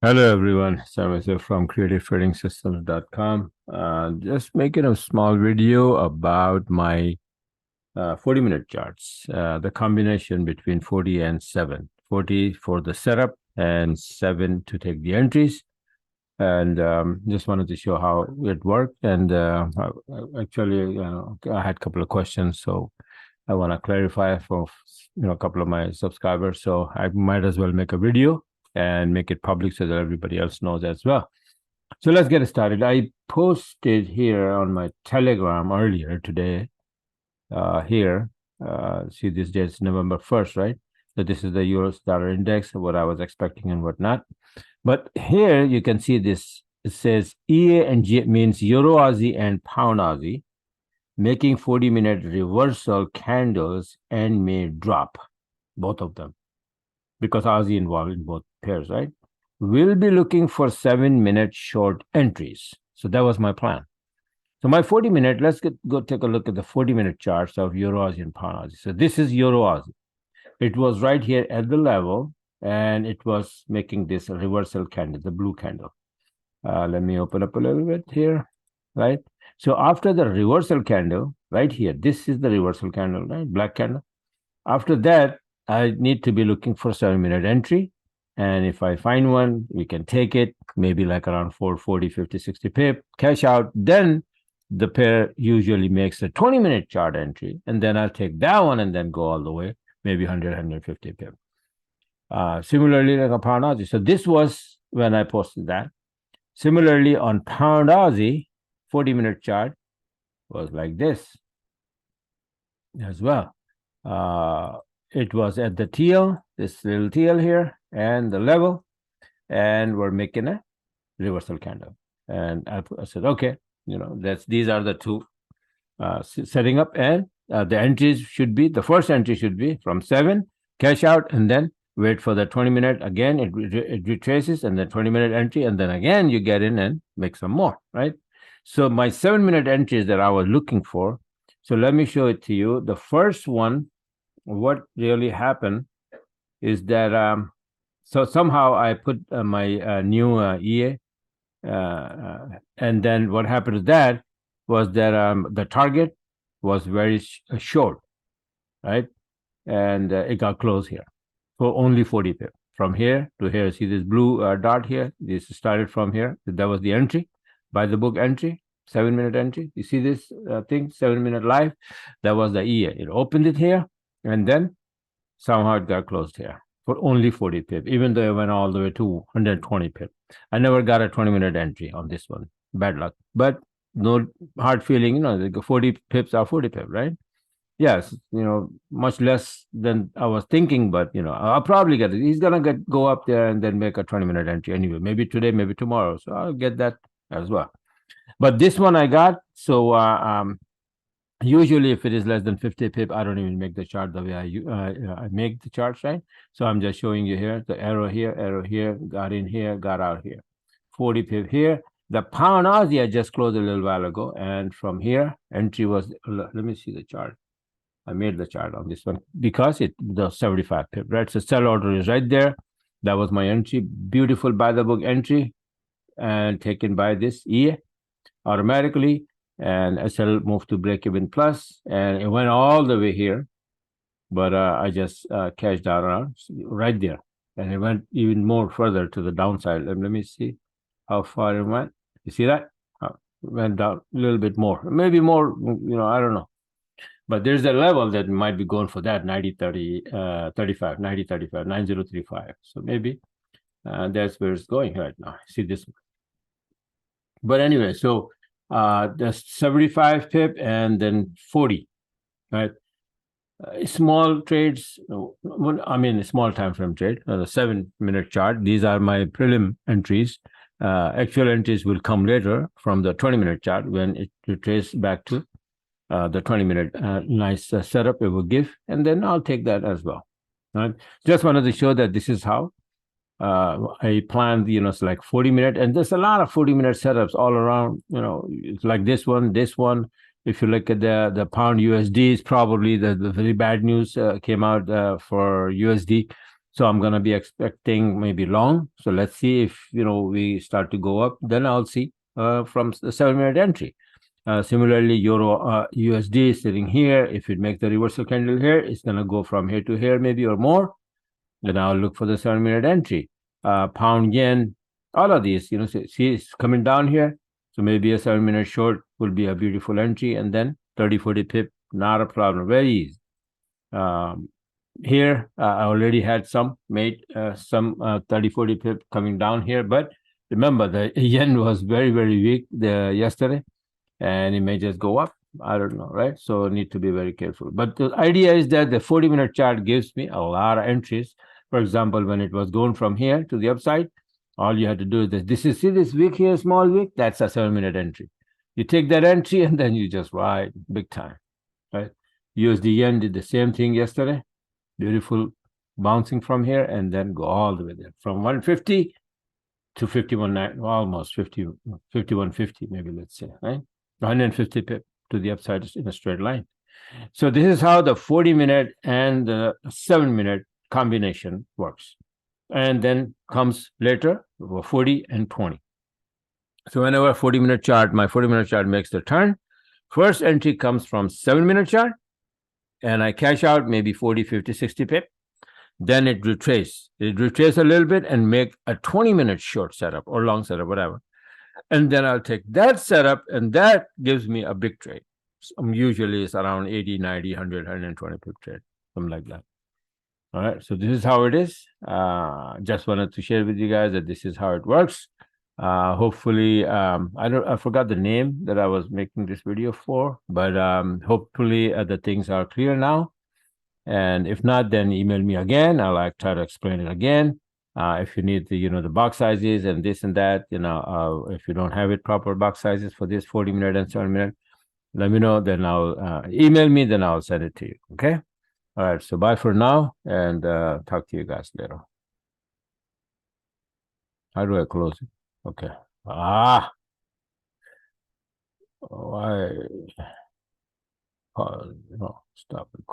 Hello everyone, Sam from creativetradingsystems.com. Just making a small video about my 40-minute charts, the combination between 40 and 7. 40 for the setup and 7 to take the entries. And just wanted to show how it worked. And actually, I had a couple of questions, so I want to clarify for a couple of my subscribers. So I might as well make a video and make it public so that everybody else knows as well. So let's get started. I posted here on my Telegram earlier today. Here, see this date is November 1st, right? So this is the Euro dollar index, what I was expecting and whatnot. But here you can see this. It says EA and G means Euro-AUD and Pound-AUD, making 40-minute reversal candles and may drop, both of them, because AUD involved in both pairs, right? We'll be looking for 7-minute short entries. So that was my plan. So my 40-minute, let's go take a look at the 40-minute charts of Euro-AUD and Pound-AUD. So this is Euro-AUD. It was right here at the level, and it was making this reversal candle, the blue candle. Let me open up a little bit here, right? So after the reversal candle, right here, this is the reversal candle, right? Black candle. After that, I need to be looking for 7-minute entry. And if I find one, we can take it, maybe like around 440, 50, 60 pip, cash out. Then the pair usually makes a 20-minute chart entry. And then I'll take that one and then go all the way, maybe 100, 150 pip. Similarly, like a Pound Aussie. So this was when I posted that. Similarly, on Pound Aussie, 40-minute chart was like this as well. It was at the teal, this little teal here, and the level, and we're making a reversal candle. And I said, okay, these are the two setting up, and the entries should be, the first entry should be from 7, cash out, and then wait for the 20-minute. Again, it retraces, and then 20-minute entry, and then again you get in and make some more, right? So my 7-minute entries that I was looking for, so let me show it to you. The first one, what really happened is that so somehow I put my new EA, and then what happened to that was that the target was very short, right? And it got closed here for only 40 pip. From here to here, see this blue dot here? This started from here. That was the entry, by the book entry, 7-minute entry. You see this thing, 7-minute live? That was the EA. It opened it here, and then somehow it got closed here for only 40 pip, even though it went all the way to 120 pip. I never got a 20-minute entry on this one. Bad luck. But no hard feeling, the 40 pips are 40 pip, right? Yes, much less than I was thinking, but I'll probably get it. He's gonna go up there and then make a 20-minute entry anyway. Maybe today, maybe tomorrow. So I'll get that as well. But this one I got. So usually, if it is less than 50 pip, I don't even make the chart the way I make the charts, right? So I'm just showing you here the arrow here, got in here, got out here. 40 pip here. The Pound Aussie I just closed a little while ago, and from here entry was. Let me see the chart. I made the chart on this one because the 75 pip, right? So sell order is right there. That was my entry. Beautiful by the book entry, and taken by this E automatically. And SL moved to break even plus, and it went all the way here. But I just cashed out around right there, and it went even more further to the downside. Let me see how far it went. You see that? Went down a little bit more, maybe more. I don't know. But there's a level that might be going for that 90, 30, 35, 90, 35, 9035. So maybe that's where it's going right now. See this one. But anyway, so the 75 pip and then 40, right? Small trades, I mean, a small time frame trade, the 7-minute chart. These are my prelim entries. Actual entries will come later from the 20-minute chart when it retraces back to the 20-minute nice setup it will give, and then I'll take that as well. Right? Just wanted to show that this is how I planned, it's like 40-minute, and there's a lot of 40-minute setups all around, it's like this one. If you look at the pound USD, is probably the very bad news came out for USD. So I'm going to be expecting maybe long. So let's see if, we start to go up, then I'll see from the 7-minute entry. Similarly, EUR-USD is sitting here. If it makes the reversal candle here, it's going to go from here to here maybe or more. Then I'll look for the 7-minute entry. Pound yen, all of these, see it's coming down here. So maybe a 7-minute short will be a beautiful entry, and then 30, 40 pip, not a problem, very easy. Here, I already had some 30, 40 pip coming down here, but remember the yen was very, very weak yesterday, and it may just go up. I don't know, right? So need to be very careful. But the idea is that the 40-minute chart gives me a lot of entries. For example, when it was going from here to the upside, all you had to do is this. See this wick here, small wick? That's a 7-minute entry. You take that entry and then you just ride big time, right? USD yen did the same thing yesterday. Beautiful bouncing from here and then go all the way there from 150 to 51.9, almost 51.50 maybe, let's say, right? 150 pip to the upside in a straight line. So this is how the 40-minute and the 7-minute combination works. And then comes later 40 and 20. So whenever my 40-minute chart makes the turn, first entry comes from 7-minute chart, and I cash out maybe 40, 50, 60 pip. Then it retraces a little bit and make a 20-minute short setup or long setup, whatever. And then I'll take that setup, and that gives me a big trade. Usually it's around 80, 90, 100, 120 pip trade, something like that. All right, so this is how it is. Just wanted to share with you guys that this is how it works. Hopefully, I forgot the name that I was making this video for, but hopefully the things are clear now. And if not, then email me again. I'll try to explain it again. If you need the the box sizes and this and that, if you don't have it proper box sizes for this 40-minute and 7-minute, let me know. Then I'll email me. Then I'll send it to you. Okay. All right. So bye for now, and talk to you guys later. How do I close it? Okay. Why? No, stop it.